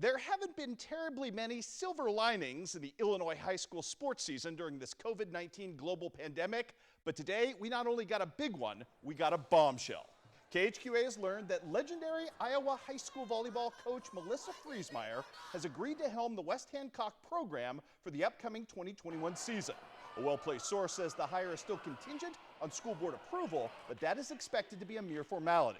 There haven't been terribly many silver linings in the Illinois high school sports season during this COVID-19 global pandemic, but today we not only got a big one, we got a bombshell. KHQA has learned that legendary Iowa high school volleyball coach Melissa Friesmeyer has agreed to helm the West Hancock program for the upcoming 2021 season. A well-placed source says the hire is still contingent on school board approval, but that is expected to be a mere formality.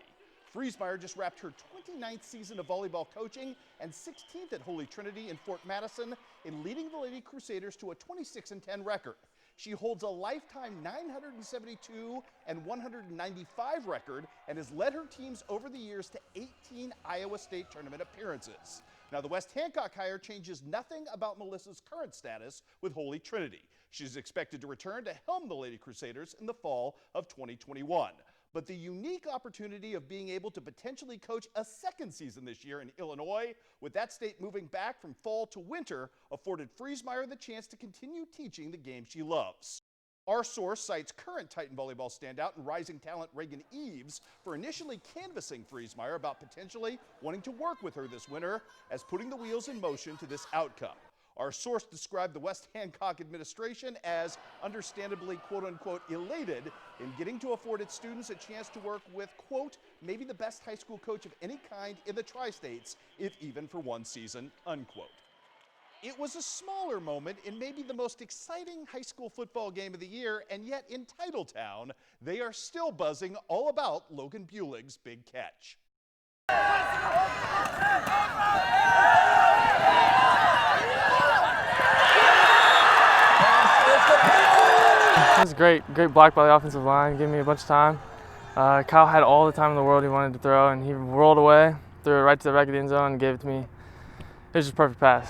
Friesmeyer just wrapped her 29th season of volleyball coaching and 16th at Holy Trinity in Fort Madison in leading the Lady Crusaders to a 26-10 record. She holds a lifetime 972 and 195 record and has led her teams over the years to 18 Iowa State tournament appearances. Now, the West Hancock hire changes nothing about Melissa's current status with Holy Trinity. She's expected to return to helm the Lady Crusaders in the fall of 2021. But the unique opportunity of being able to potentially coach a second season this year in Illinois, with that state moving back from fall to winter, afforded Friesmeyer the chance to continue teaching the game she loves. Our source cites current Titan volleyball standout and rising talent Reagan Eves for initially canvassing Friesmeyer about potentially wanting to work with her this winter as putting the wheels in motion to this outcome. Our source described the West Hancock administration as understandably, quote-unquote, elated in getting to afford its students a chance to work with, quote, maybe the best high school coach of any kind in the tri-states, if even for one season, unquote. It was a smaller moment in maybe the most exciting high school football game of the year, and yet in Titletown, they are still buzzing all about Logan Bulig's big catch. It was great block by the offensive line, gave me a bunch of time. Kyle had all the time in the world he wanted to throw, and he rolled away, threw it right to the back of the end zone, and gave it to me. It was just a perfect pass.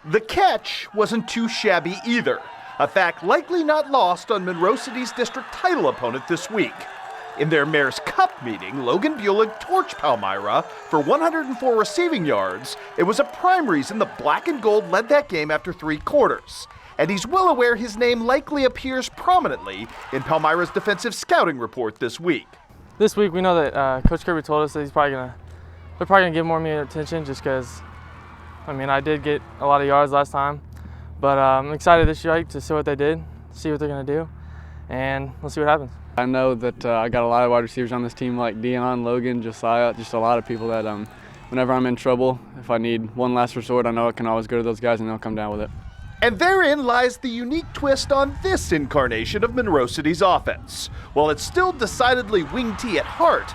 The catch wasn't too shabby either, a fact likely not lost on Monroe City's district title opponent this week. In their Mayor's Cup meeting, Logan Bulig torched Palmyra for 104 receiving yards. It was a prime reason the black and gold led that game after 3 quarters. And he's well aware his name likely appears prominently in Palmyra's defensive scouting report this week. This week we know that Coach Kirby told us that they're probably gonna give more of me attention just because, I mean, I did get a lot of yards last time, but I'm excited this year to see what they did, see what they're gonna do, and we'll see what happens. I know that I got a lot of wide receivers on this team like Dion, Logan, Josiah, just a lot of people that whenever I'm in trouble, if I need one last resort, I know I can always go to those guys and they'll come down with it. And therein lies the unique twist on this incarnation of Monroe City's offense. While it's still decidedly wing T at heart,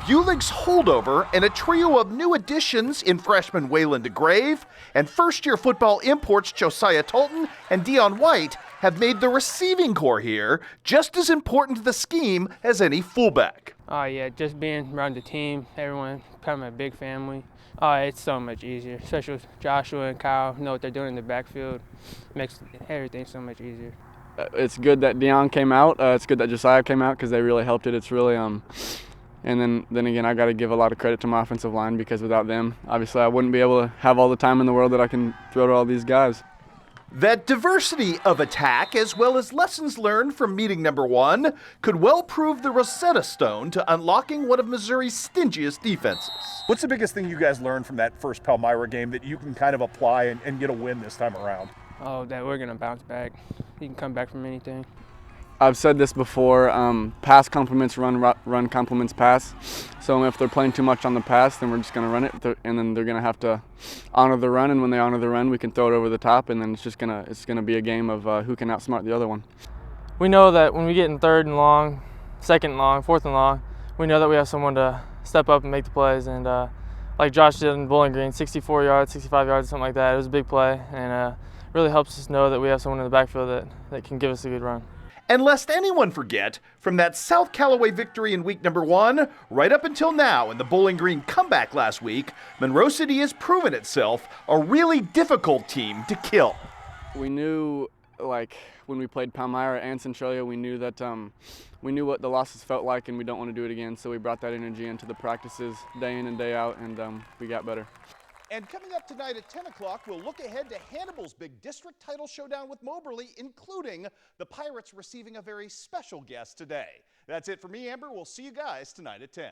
Bulig's holdover and a trio of new additions in freshman Waylon DeGrave and first-year football imports Josiah Tolton and Dion White have made the receiving core here just as important to the scheme as any fullback. Oh yeah, just being around the team, everyone becoming a big family. Oh, it's so much easier, especially with Joshua and Kyle, know what they're doing in the backfield. Makes everything so much easier. It's good that Dion came out. It's good that Josiah came out because they really helped it. It's really, and then again, I got to give a lot of credit to my offensive line because without them, obviously I wouldn't be able to have all the time in the world that I can throw to all these guys. That diversity of attack, as well as lessons learned from meeting number 1, could well prove the Rosetta Stone to unlocking one of Missouri's stingiest defenses. What's the biggest thing you guys learned from that first Palmyra game that you can kind of apply and get a win this time around? Oh, that we're going to bounce back. You can come back from anything. I've said this before, pass complements run complements pass. So if they're playing too much on the pass, then we're just going to run it, and then they're going to have to honor the run, and when they honor the run, we can throw it over the top, and then it's going to be a game of who can outsmart the other one. We know that when we get in 3rd and long, 2nd and long, 4th and long, we know that we have someone to step up and make the plays, and like Josh did in Bowling Green, 64 yards, 65 yards, something like that. It was a big play, and really helps us know that we have someone in the backfield that can give us a good run. And lest anyone forget, from that South Callaway victory in week number 1, right up until now in the Bowling Green comeback last week, Monroe City has proven itself a really difficult team to kill. We knew, like, when we played Palmyra and Centralia, we knew that we knew what the losses felt like, and we don't want to do it again, so we brought that energy into the practices day in and day out, and we got better. And coming up tonight at 10 o'clock, we'll look ahead to Hannibal's big district title showdown with Moberly, including the Pirates receiving a very special guest today. That's it for me, Amber. We'll see you guys tonight at 10.